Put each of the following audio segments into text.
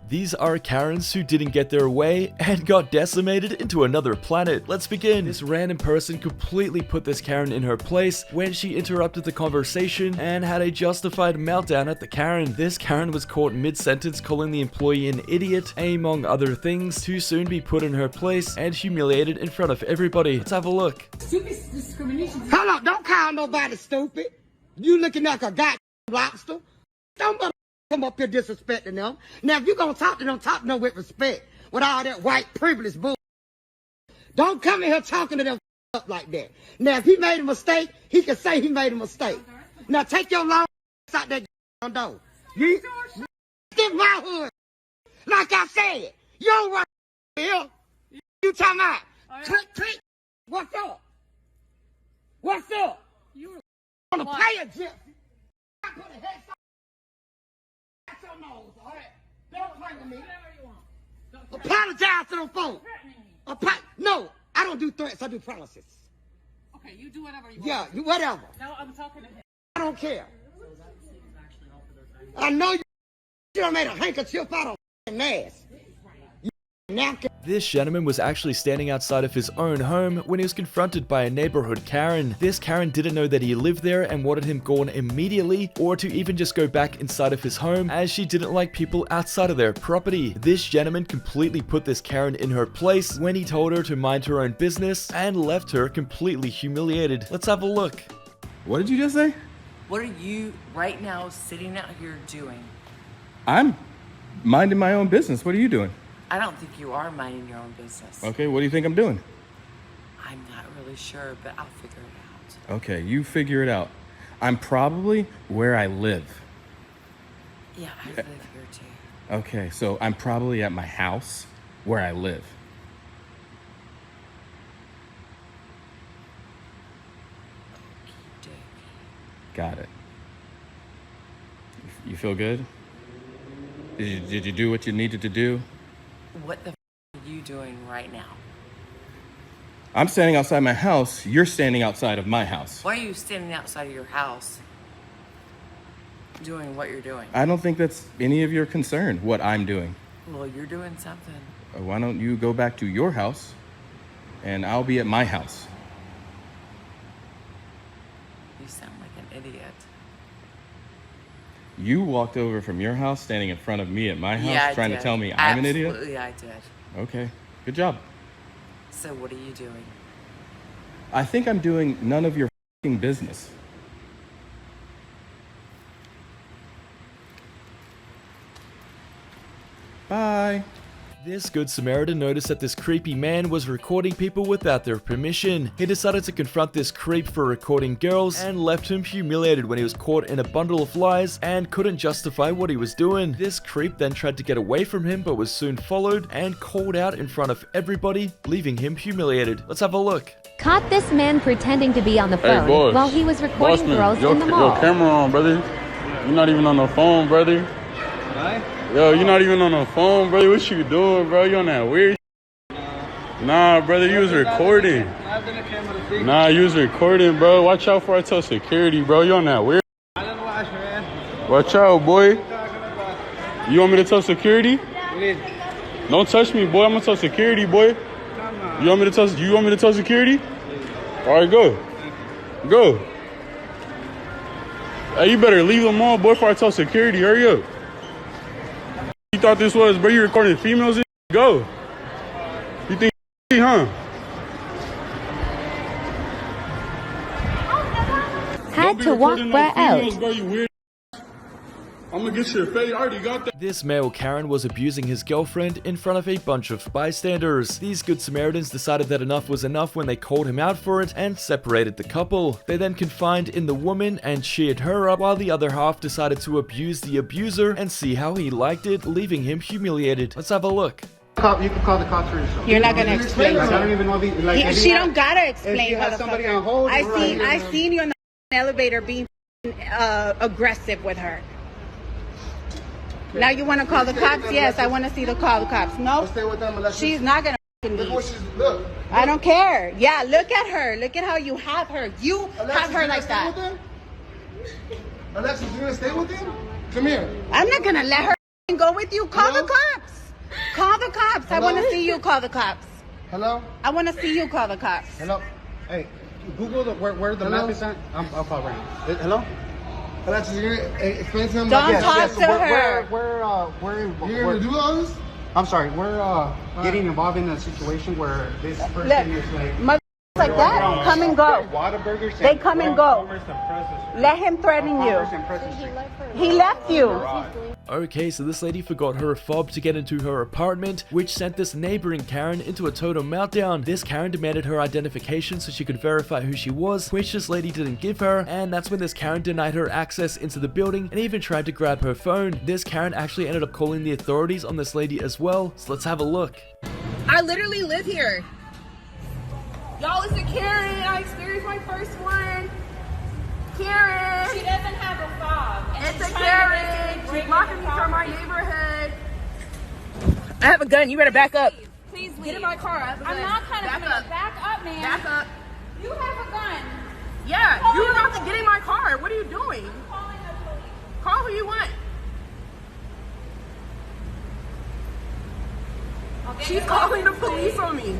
These are Karens who didn't get their way and got decimated into another planet. Let's begin. This random person completely put this Karen in her place when she interrupted the conversation and had a justified meltdown at the Karen. This Karen was caught mid-sentence calling the employee an idiot, among other things, to soon be put in her place and humiliated in front of everybody. Let's have a look. Stupid discrimination. Hold up, don't call nobody stupid. You looking like a goddamn lobster. Don't come up here disrespecting them. Now, if you're going to talk to them with respect, with all that white privilege bull. Don't come in here talking to them up like that. Now, if he made a mistake, he can say he made a mistake. Now, take your long out that door. You get my hood. Like I said, you don't run here. You talking about, click. What's up? What's up? You want to play a gypsy? I put a head your nose, all right? Don't play with me. Apologize to them folks. No, I don't do threats. I do promises. Okay, you do whatever you want. Yeah, whatever. No, I'm talking to him. I don't care. I know you done made a handkerchief out of ass. This gentleman was actually standing outside of his own home when he was confronted by a neighborhood Karen. This Karen didn't know that he lived there and wanted him gone immediately, or to even just go back inside of his home, as she didn't like people outside of their property. This gentleman completely put this Karen in her place when he told her to mind her own business and left her completely humiliated. Let's have a look. What did you just say? What are you right now sitting out here doing? I'm minding my own business. What are you doing? I don't think you are minding your own business. Okay, what do you think I'm doing? I'm not really sure, but I'll figure it out. Okay, you figure it out. I'm probably where I live. Yeah, I live here too. Okay, so I'm probably at my house where I live. Okey-dokey. Got it. You feel good? Did you do what you needed to do? What the are you doing right now? I'm standing outside my house. You're standing outside of my house. Why are you standing outside of your house doing what you're doing? I don't think that's any of your concern, what I'm doing. Well, you're doing something. Why don't you go back to your house and I'll be at my house? You sound like an idiot. You walked over from your house, standing in front of me at my house, trying to tell me I'm an idiot? Absolutely, I did. Okay, good job. So what are you doing? I think I'm doing none of your f***ing business. Bye. This Good Samaritan noticed that this creepy man was recording people without their permission. He decided to confront this creep for recording girls and left him humiliated when he was caught in a bundle of lies and couldn't justify what he was doing. This creep then tried to get away from him but was soon followed and called out in front of everybody, leaving him humiliated. Let's have a look. Caught this man pretending to be on the phone boss. while he was recording girls your, in the mall. Your camera on, brother. You're not even on the phone, brother. Right? Yo, you're not even on the phone, brother. What you doing, bro? You on that weird Nah, brother, you was recording. Nah, you was recording, bro. Watch out before I tell security, bro. You on that weird I don't watch, man. Watch out, boy. You want me to tell security? Please. Don't touch me, boy. I'm gonna tell security, boy. Come on. You want me to tell security? All right, go. Go. Hey, you better leave them all, boy, before I tell security. Hurry up. You thought this was, bro? You recording females? Go. You think, huh? Had to walk right out. Bro, you weird. I'm gonna get your face. I already got that. This male Karen was abusing his girlfriend in front of a bunch of bystanders. These Good Samaritans decided that enough was enough when they called him out for it and separated the couple. They then confined in the woman and cheered her up, while the other half decided to abuse the abuser and see how he liked it, leaving him humiliated. Let's have a look. You can call the cops for yourself. You're not gonna explain. I don't even know if like, She don't gotta explain. If you have somebody on hold, I seen you in the elevator being aggressive with her. Now you want to call the cops? Yes, I want to see the cops. No, stay with them unless she's not gonna look what she's look. I don't care. Yeah, look at her. Look at how you have her. You have her like that. Alexis, you gonna stay with him? Come here. I'm not gonna let her go with you. Call the cops. Call the cops. I want to see you call the cops. Hello? I want to see you call the cops. Hello? Hey, Google where the map is at. I'll call right now. Hello? Alexis, you're going to explain to him? Don't talk to her. You're going to do all this? I'm sorry, we're getting involved in a situation where this person is like that, come and go. They come and go. Let him threaten you. He left you. Okay, so this lady forgot her fob to get into her apartment, which sent this neighboring Karen into a total meltdown. This Karen demanded her identification so she could verify who she was, which this lady didn't give her, and that's when this Karen denied her access into the building and even tried to grab her phone. This Karen actually ended up calling the authorities on this lady as well, so let's have a look. I literally live here. Y'all, it's a Karen. I experienced my first one. Karen. She doesn't have a fob. It's a Karen. She's blocking me from my neighborhood. I have a gun. You better back up. Please leave. Get in my car. I'm not kind of gonna back up, man. Back up. You have a gun. Yeah, you're about to get in my car. What are you doing? I'm calling the police. Call who you want. She's calling the police on me.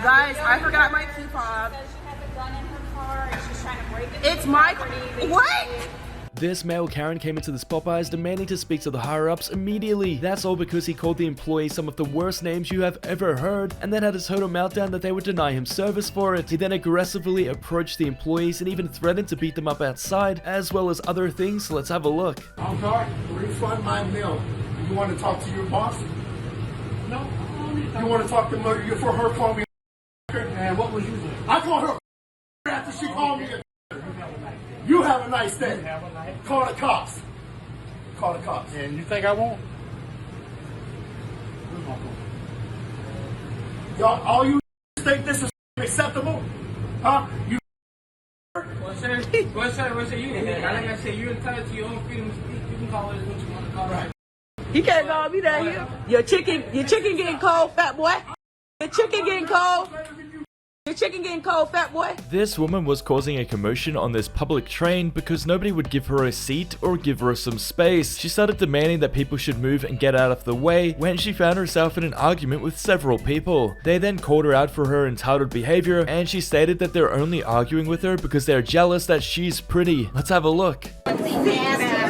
Guys, I forgot my key fob. Says she has a gun in her car and she's trying to break it. It's my what? This male Karen came into this Popeyes demanding to speak to the higher-ups immediately. That's all because he called the employees some of the worst names you have ever heard, and then had a total meltdown that they would deny him service for it. He then aggressively approached the employees and even threatened to beat them up outside, as well as other things, so let's have a look. I'm sorry, refund my meal. You want to talk to your boss? No. You want to talk to her for her calling me? And what was you doing? I called her after she called me. You have a nice day. Call the cops. Call the cops. And you think I won't? Y'all, all you think this is acceptable? Huh? You. What's that? You like I said, you're entitled to your own freedom of speech. You can call it what you want to call it. You can't call me that here. Your chicken getting cold, fat boy. Your chicken getting cold. Your chicken getting cold, fat boy. This woman was causing a commotion on this public train because nobody would give her a seat or give her some space. She started demanding that people should move and get out of the way when she found herself in an argument with several people. They then called her out for her entitled behavior, and she stated that they're only arguing with her because they're jealous that she's pretty. Let's have a look. You're a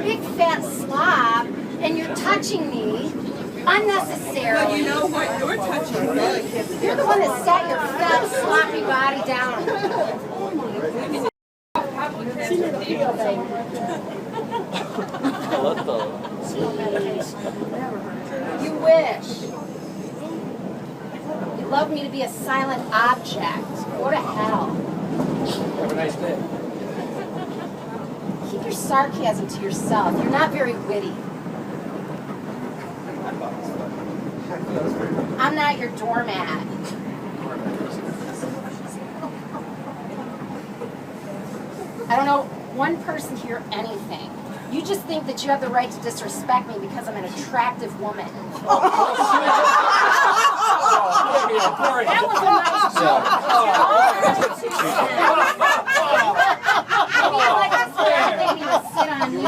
big fat slob, and you're touching me unnecessarily. Well, you know what? You're touching me. You're the one that sat your fat, sloppy body down. You wish. You love me to be a silent object. Go to hell. Have a nice day. Keep your sarcasm to yourself. You're not very witty. I'm not your doormat. I don't know one person here anything. You just think that you have the right to disrespect me because I'm an attractive woman. That was a nice joke. Like I swear, they need to sit on you.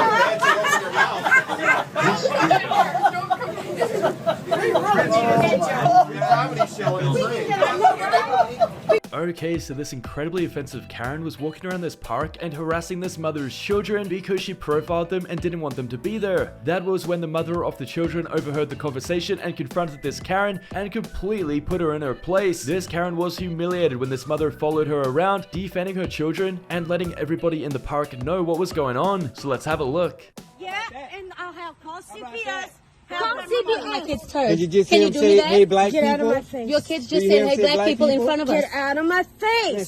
Okay, so this incredibly offensive Karen was walking around this park and harassing this mother's children because she profiled them and didn't want them to be there. That was when the mother of the children overheard the conversation and confronted this Karen and completely put her in her place. This Karen was humiliated when this mother followed her around, defending her children and letting everybody in the park know what was going on. So let's have a look. Yeah, and I'll have call CPS. Call CPS. My kids turn. Did you just hear him say, hey, black people? Get out of my face. Your kids just said, hey, black people in front of us. Get out of my face.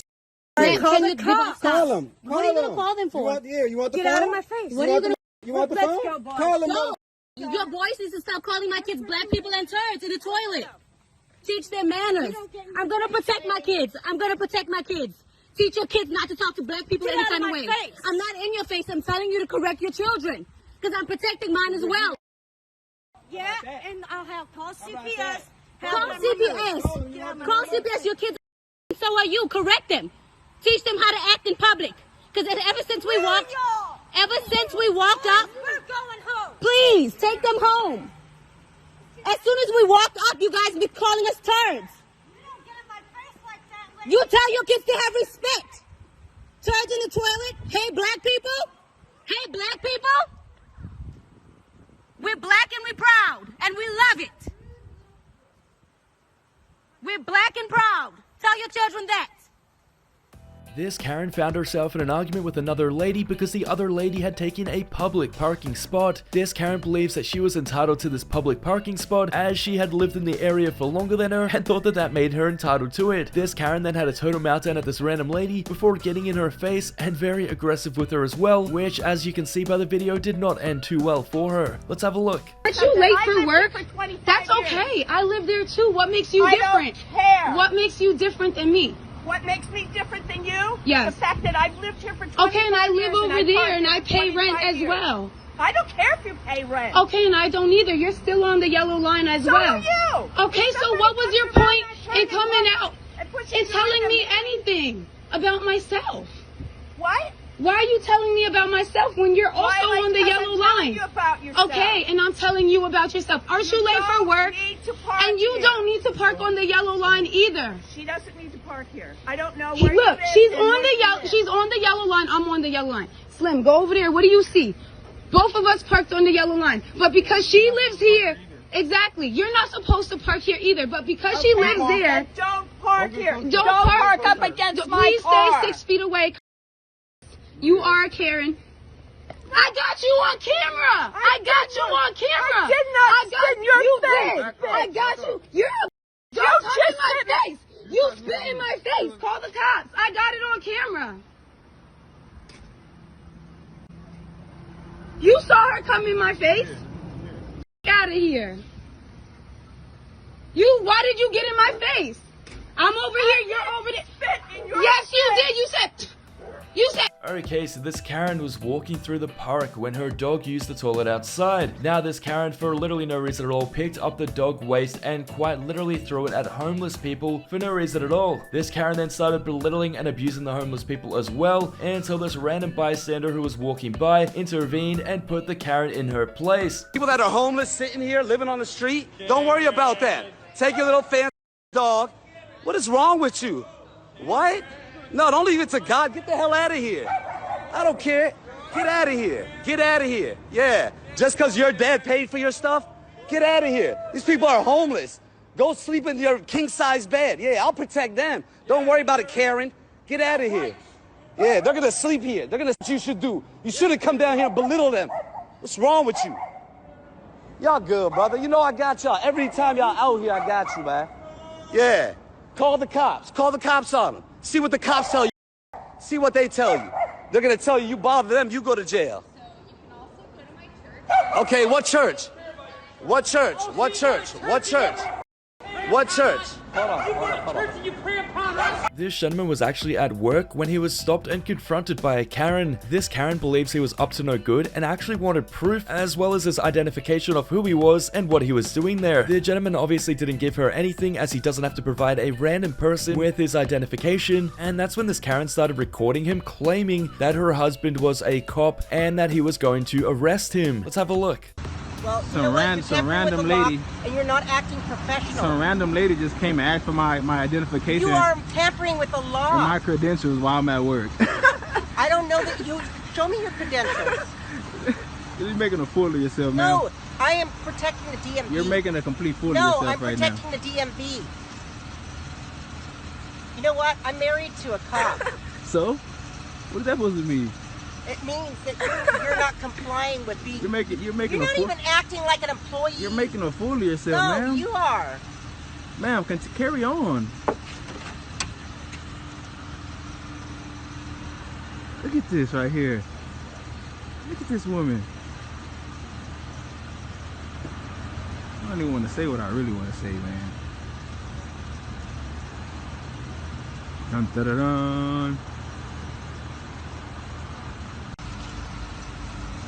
Can you Call them. What are you going to call them for? You want the Get phone? out of my face. What are you going to... You want the phone? Go, boys. Call them. No. Your boys need to stop calling my kids black people and turds in the toilet. Teach them manners. I'm going to protect my kids. I'm going to protect my kids. Teach your kids not to talk to black people any kind of way. I'm not in your face. I'm telling you to correct your children because I'm protecting mine as well. Yeah, and I'll have call CPS. Call CPS. Call CPS. Your kids, so are you. Correct them. Teach them how to act in public. Because ever since we walked up, We're going home. please take them home. As soon as we walked up, you guys be calling us turds. You don't get in my face like that. Like You tell your kids to have respect. Turds in the toilet. Hey, black people. Hey, black people. We're black and we're proud, and we love it. We're black and proud. Tell your children that. This Karen found herself in an argument with another lady because the other lady had taken a public parking spot. This Karen believes that she was entitled to this public parking spot as she had lived in the area for longer than her and thought that that made her entitled to it. This Karen then had a total meltdown at this random lady before getting in her face and very aggressive with her as well, which as you can see by the video did not end too well for her. Let's have a look. Aren't you late for work? That's okay. I live there too. What makes you different? Don't care. What makes you different than me? What makes me different than you? Yes. The fact that I've lived here for 25 Okay, and I live years over there and I pay rent as well. I don't care if you pay rent. Okay, and I don't either. You're still on the yellow line as So well. are you. Okay, so what was your point in coming out and telling me anything about myself? What? Why are you telling me about myself when you're also on the yellow line? You about yourself. Okay, and I'm telling you about yourself. Aren't you late for work? And you don't need to park on the yellow line either. She doesn't need to park here. I don't know where Look, you live she's on the yellow line. I'm on the yellow line. Slim, go over there. What do you see? Both of us parked on the yellow line. But because she lives here, exactly, you're not supposed to park here either. But because she lives there, don't park here. Don't park up against my please car. stay 6 feet away. You are a Karen. I got you on camera. I got you on camera. I did not spit in your face. I got you. You're a don't touch my face. You spit in my face. Call the cops. I got it on camera. You saw her come in my face. Get out of here. Why did you get in my face? I'm over here. You're over there. Yes, you did. You said. Okay, so this Karen was walking through the park when her dog used the toilet outside. Now this Karen, for literally no reason at all, picked up the dog waste and quite literally threw it at homeless people for no reason at all. This Karen then started belittling and abusing the homeless people as well, until this random bystander who was walking by intervened and put the Karen in her place. People that are homeless sitting here living on the street, don't worry about that. Take your little fancy dog. What is wrong with you? What? No, don't leave it to God. Get the hell out of here. I don't care. Get out of here. Get out of here. Yeah. Just because your dad paid for your stuff, get out of here. These people are homeless. Go sleep in your king-size bed. Yeah, I'll protect them. Don't worry about it, Karen. Get out of here. Yeah, they're going to sleep here. They're going to what you should do. You shouldn't come down here and belittle them. What's wrong with you? Y'all good, brother. You know I got y'all. Every time y'all out here, I got you, man. Yeah. Call the cops. Call the cops on them. See what the cops tell you. See what they tell you. They're going to tell you bother them, you go to jail. So you can also go to my church. Okay, what church? What church? What church? What church? What church? Hold on. This gentleman was actually at work when he was stopped and confronted by a Karen. This Karen believes he was up to no good and actually wanted proof as well as his identification of who he was and what he was doing there. The gentleman obviously didn't give her anything as he doesn't have to provide a random person with his identification, and that's when this Karen started recording him claiming that her husband was a cop and that he was going to arrest him. Let's have a look. Well, Some random lady. And you're not acting professional. Some random lady just came and asked for my identification. You are tampering with the law. And my credentials while I'm at work. I don't know that you. Show me your credentials. You're making a fool of yourself, man. No, I am protecting the DMV. You're making a complete fool of No, yourself I'm right now. protecting the DMV. You know what? I'm married to a cop. So? What is that supposed to mean? It means that you're not complying with being. You're making You're a not fool. even acting like an employee. You're making a fool of yourself, No, ma'am. you are. Ma'am, carry on. Look at this right here. Look at this woman. I don't even want to say what I really want to say, man. Dun, dun, dun, dun.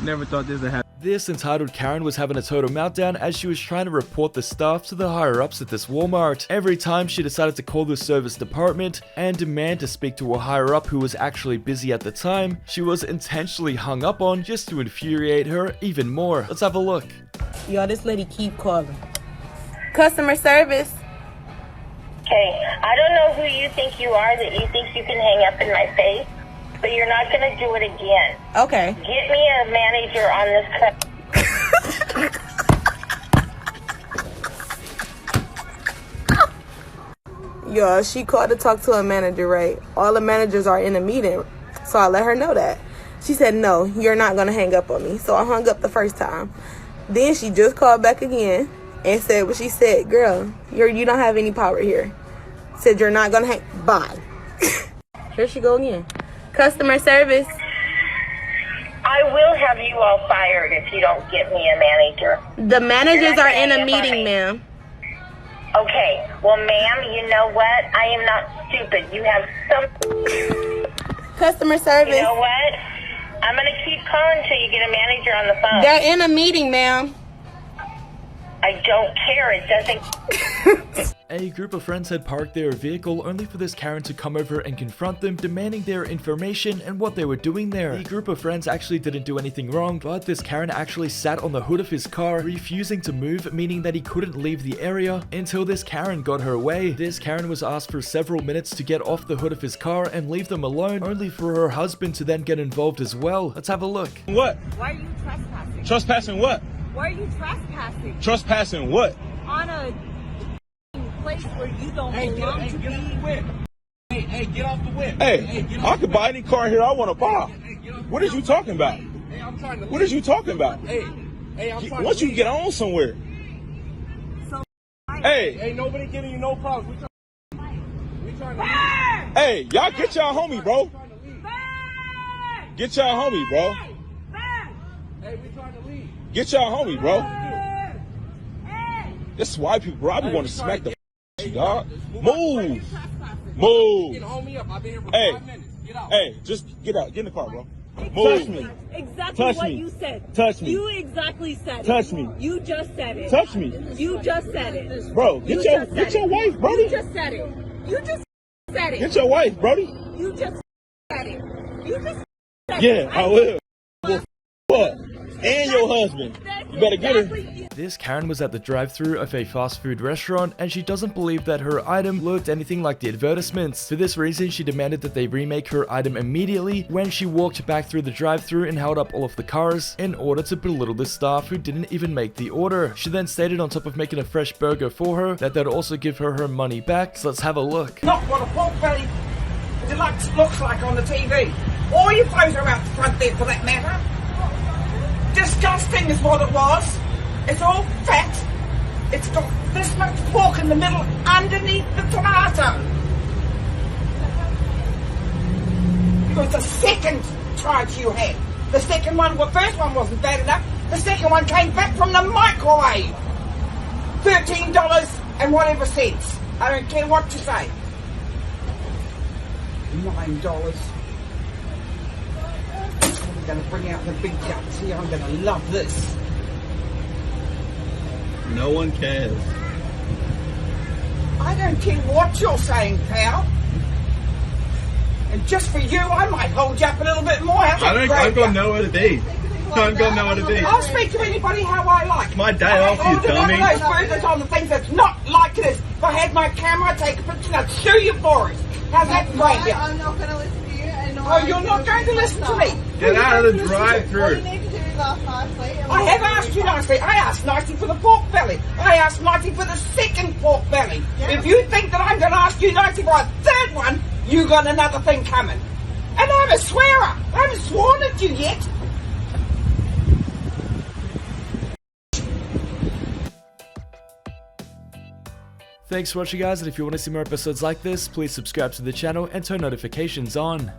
Never thought this would happen. This entitled Karen was having a total meltdown as she was trying to report the staff to the higher ups at this Walmart. Every time she decided to call the service department and demand to speak to a higher up who was actually busy at the time, she was intentionally hung up on just to infuriate her even more. Let's have a look. Yo, this lady keep calling. Customer service. Okay, I don't know who you think you are that you think you can hang up in my face, but you're not going to do it again. Okay. Get me a manager on this Yo, she called to talk to a manager, right? All the managers are in a meeting, so I let her know that. She said, no, you're not going to hang up on me. So I hung up the first time. Then she just called back again and said what she said. Girl, you don't have any power here. Said you're not going to hang. Bye. Here she go again. Customer service. I will have you all fired if you don't get me a manager. The managers are in a meeting, ma'am. Okay, well, ma'am, you know what? I am not stupid. You have some... Customer service. You know what? I'm going to keep calling until you get a manager on the phone. They're in a meeting, ma'am. I don't care. It doesn't... A group of friends had parked their vehicle only for this Karen to come over and confront them, demanding their information and what they were doing there. The group of friends actually didn't do anything wrong, but this Karen actually sat on the hood of his car, refusing to move, meaning that he couldn't leave the area until this Karen got her way. This Karen was asked for several minutes to get off the hood of his car and leave them alone, only for her husband to then get involved as well. Let's have a look. What? Why are you trespassing? Trespassing what? Why are you trespassing? Trespassing what? On a place where you don't belong to be. Hey, get off the whip. Hey, I could buy any car here I want to buy. What is you talking about? What is you talking about? Once you get on somewhere. Hey, ain't nobody giving you no problems. We trying to leave. Hey, y'all get y'all homie, bro. Get y'all homie, bro. Hey, we trying to leave. Get y'all homie, bro. This is white people, bro. I be want to smack the dog. Move. Move. Hey, hey, just get out. Get in the car, bro. Move. Touch me. Exactly Touch what me. you said. Touch me. You exactly said it. Touch me. You just said it. Touch me. You just said it. Bro, get your wife, Brody. You just said it. You just said it. Get your wife, Brody. You just said it. You just said it. Yeah, I will. What? And your husband. You better get her. This Karen was at the drive-thru of a fast food restaurant and she doesn't believe that her item looked anything like the advertisements. For this reason, she demanded that they remake her item immediately when she walked back through the drive-thru and held up all of the cars in order to belittle the staff who didn't even make the order. She then stated on top of making a fresh burger for her that they'd also give her her money back. So let's have a look. Not what a pork belly deluxe looks like on the TV. Or your clothes are out the front there for that matter. Disgusting is what it was. It's all fat. It's got this much pork in the middle underneath the tomato. It was the second charge you had. The second one, well, first one wasn't bad enough. The second one came back from the microwave. $13 and whatever cents. I don't care what you say. $9. I'm going to bring out the big guts here. I'm going to love this. No one cares. I don't care what you're saying, pal. And just for you, I might hold you up a little bit more. I'm gonna know what it is. I'm gonna know what it is. I'll speak to anybody how I like. My day off, you dummy. One of those burgers on the things that's not like this. If I had my camera, I'd take a picture and I'd sue you for it. How's that right here? I'm not going to listen to you. Oh, you're not going to listen to me? Get out of the drive-thru. All you need to do is ask nicely. I have asked you nicely. I asked nicely for the pork belly. I asked nicely for the second pork belly. Yeah. If you think that I'm going to ask you nicely for a third one, you got another thing coming. And I'm a swearer. I haven't sworn at you yet. Thanks for watching, guys, and if you want to see more episodes like this, please subscribe to the channel and turn notifications on.